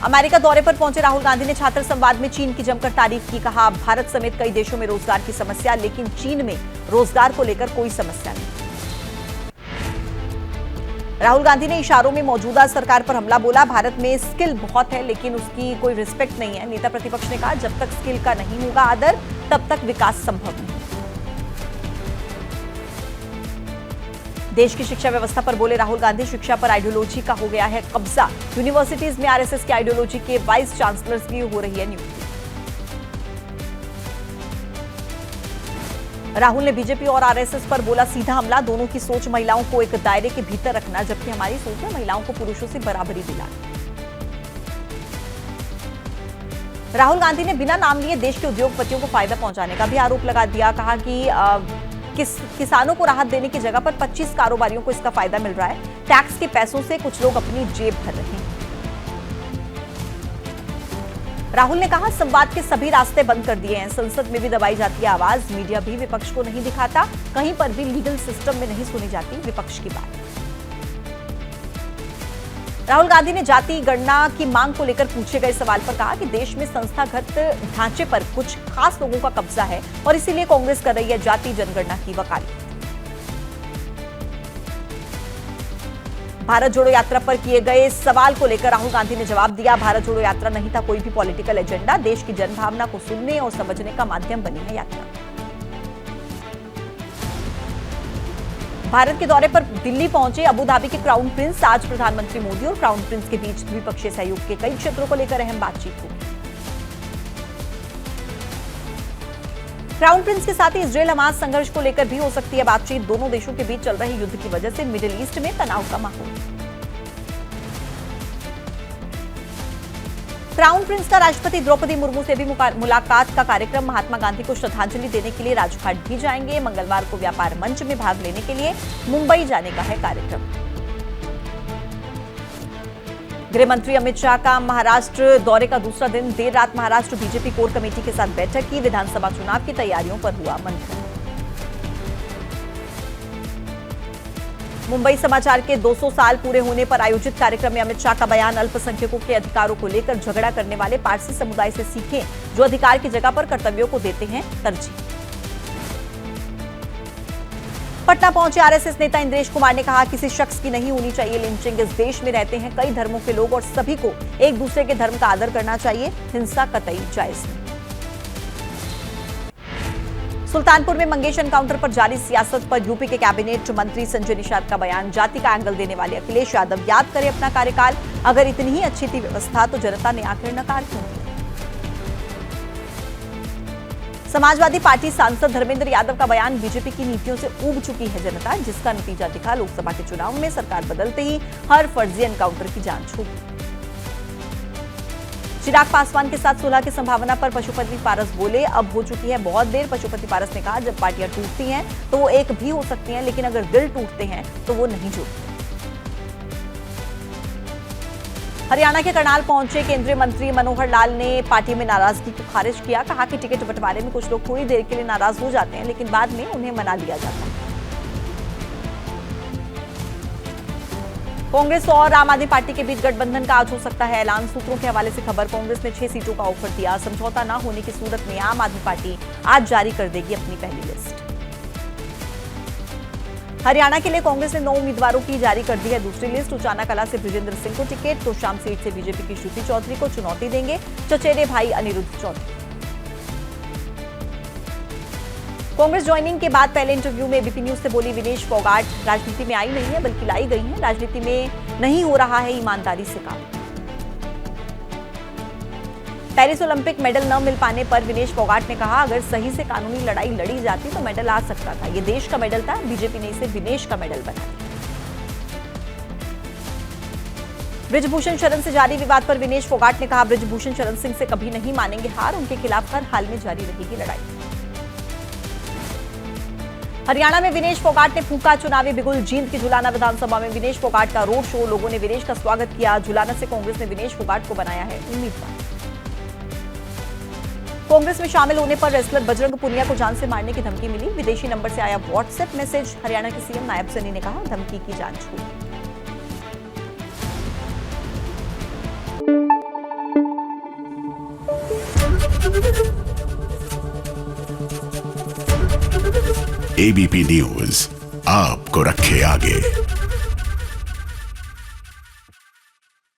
America दौरे पर पहुंचे राहुल गांधी ने छात्र संवाद में चीन की जमकर तारीफ की। कहा, भारत समेत कई देशों में रोजगार की समस्या, लेकिन चीन में रोजगार को लेकर कोई समस्या नहीं। राहुल गांधी ने इशारों में मौजूदा सरकार पर हमला बोला। भारत में स्किल बहुत है, लेकिन उसकी कोई रिस्पेक्ट नहीं है। नेता प्रतिपक्ष ने कहा, जब तक स्किल का नहीं होगा आदर, तब तक विकास संभव नहीं। देश की शिक्षा व्यवस्था पर बोले राहुल गांधी, शिक्षा पर आइडियोलॉजी का हो गया है कब्जा। यूनिवर्सिटीज में आरएसएस की आइडियोलॉजी के वाइस चांसलर्स की हो रही है नियुक्ति। राहुल ने बीजेपी और आरएसएस पर बोला सीधा हमला। दोनों की सोच महिलाओं को एक दायरे के भीतर रखना, जबकि हमारी सोच है महिलाओं को पुरुषों से बराबरी दिलाना। राहुल गांधी ने बिना नाम लिए देश के उद्योगपतियों को फायदा पहुंचाने का भी आरोप लगा दिया। कहा कि किसानों को राहत देने की जगह पर 25 कारोबारियों को इसका फायदा मिल रहा है। टैक्स के पैसों से कुछ लोग अपनी जेब भर रहे हैं। राहुल ने कहा, संवाद के सभी रास्ते बंद कर दिए हैं। संसद में भी दबाई जाती है आवाज। मीडिया भी विपक्ष को नहीं दिखाता। कहीं पर भी लीगल सिस्टम में नहीं सुनी जाती विपक्ष की बात। राहुल गांधी ने जाति गणना की मांग को लेकर पूछे गए सवाल पर कहा कि देश में संस्थागत ढांचे पर कुछ खास लोगों का कब्जा है और इसीलिए कांग्रेस कर रही है जाति जनगणना की वकालत। भारत जोड़ो यात्रा पर किए गए सवाल को लेकर राहुल गांधी ने जवाब दिया। भारत जोड़ो यात्रा नहीं था कोई भी पॉलिटिकल एजेंडा। देश की जनभावना को सुनने और समझने का माध्यम बनी है यात्रा। भारत के दौरे पर दिल्ली पहुंचे अबू धाबी के क्राउन प्रिंस। आज प्रधानमंत्री मोदी और क्राउन प्रिंस के बीच द्विपक्षीय सहयोग के कई क्षेत्रों को लेकर अहम बातचीत हुई। क्राउन प्रिंस के साथ ही इजरायल हमास संघर्ष को लेकर भी हो सकती है बातचीत। दोनों देशों के बीच चल रहे युद्ध की वजह से मिडिल ईस्ट में तनाव का माहौल। क्राउन प्रिंस का राष्ट्रपति द्रौपदी मुर्मू से भी मुलाकात का कार्यक्रम। महात्मा गांधी को श्रद्धांजलि देने के लिए राजघाट भी जाएंगे। मंगलवार को व्यापार मंच में भाग लेने के लिए मुंबई जाने का है कार्यक्रम। गृह मंत्री अमित शाह का महाराष्ट्र दौरे का दूसरा दिन। देर रात महाराष्ट्र बीजेपी कोर कमेटी के साथ बैठक की। विधानसभा चुनाव की तैयारियों पर हुआ मंथन। मुंबई समाचार के 200 साल पूरे होने पर आयोजित कार्यक्रम में अमित शाह का बयान। अल्पसंख्यकों के अधिकारों को लेकर झगड़ा करने वाले पारसी समुदाय से सीखें, जो अधिकार की जगह पर कर्तव्यों को देते हैं तरजीह। पटना पहुंचे आरएसएस नेता इंद्रेश कुमार ने कहा, किसी शख्स की नहीं होनी चाहिए लिंचिंग। इस देश में रहते हैं कई धर्मों के लोग और सभी को एक दूसरे के धर्म का आदर करना चाहिए। हिंसा कतई जायज नहीं। सुल्तानपुर में मंगेश एनकाउंटर पर जारी सियासत पर यूपी के कैबिनेट मंत्री संजय निषाद का बयान। जाति का एंगल देने वाले अखिलेश यादव याद करें अपना कार्यकाल। अगर इतनी ही अच्छी थी व्यवस्था तो जनता ने आखिर नकार क्यों दिया। समाजवादी पार्टी सांसद धर्मेंद्र यादव का बयान। बीजेपी की नीतियों से ऊब चुकी है जनता, जिसका नतीजा दिखा। लोकसभा के चुनाव में सरकार बदलते ही हर फर्जी एनकाउंटर की जांच होगी। चिराग पासवान के साथ सुलह की संभावना पर पशुपति पारस बोले, अब हो चुकी है बहुत देर। पशुपति पारस ने कहा, जब पार्टियां टूटती हैं तो वो एक भी हो सकती हैं, लेकिन अगर दिल टूटते हैं तो वो नहीं जुड़ते। हरियाणा के करनाल पहुंचे केंद्रीय मंत्री मनोहर लाल ने पार्टी में नाराजगी को खारिज किया। कहा कि टिकट बंटवारे में कुछ लोग थोड़ी देर के लिए नाराज हो जाते हैं, लेकिन बाद में उन्हें मना लिया जाता है। कांग्रेस और आम आदमी पार्टी के बीच गठबंधन का आज हो सकता है ऐलान। सूत्रों के हवाले से खबर। कांग्रेस ने 6 सीटों का ऑफर दिया। समझौता न होने की सूरत में आम आदमी पार्टी आज जारी कर देगी अपनी पहली लिस्ट। हरियाणा के लिए कांग्रेस ने 9 उम्मीदवारों की जारी कर दी है दूसरी लिस्ट। उचाना कला से बृजेंद्र सिंह को टिकट, तो शाम सीट से बीजेपी की श्रुति चौधरी को चुनौती देंगे चचेरे भाई अनिरुद्ध चौधरी। कांग्रेस ज्वाइनिंग के बाद पहले इंटरव्यू में एबीपी न्यूज से बोली विनेश फोगाट, राजनीति में आई नहीं है बल्कि लाई गई है। राजनीति में नहीं हो रहा है ईमानदारी से काम। पेरिस ओलंपिक मेडल न मिल पाने पर विनेश फोगाट ने कहा, अगर सही से कानूनी लड़ाई लड़ी जाती तो मेडल आ सकता था। ये देश का मेडल था, बीजेपी ने इसे विनेश का मेडल बना दिया। बृजभूषण शरण से जारी विवाद पर विनेश फोगाट ने कहा, बृजभूषण शरण सिंह से कभी नहीं मानेंगे हार। उनके खिलाफ हर हाल में जारी रहेगी लड़ाई। हरियाणा में विनेश फोगाट ने फूंका चुनावी बिगुल। जींद की झुलाना विधानसभा में विनेश फोगाट का रोड शो। लोगों ने विनेश का स्वागत किया। झुलाना से कांग्रेस ने विनेश फोगाट को बनाया है उम्मीदवार। कांग्रेस में शामिल होने पर रेसलर बजरंग पुनिया को जान से मारने की धमकी मिली। विदेशी नंबर से आया व्हाट्सएप मैसेज। हरियाणा के सीएम नायब सैनी ने कहा, धमकी की जांच होगी। एबीपी न्यूज आपको रखे आगे।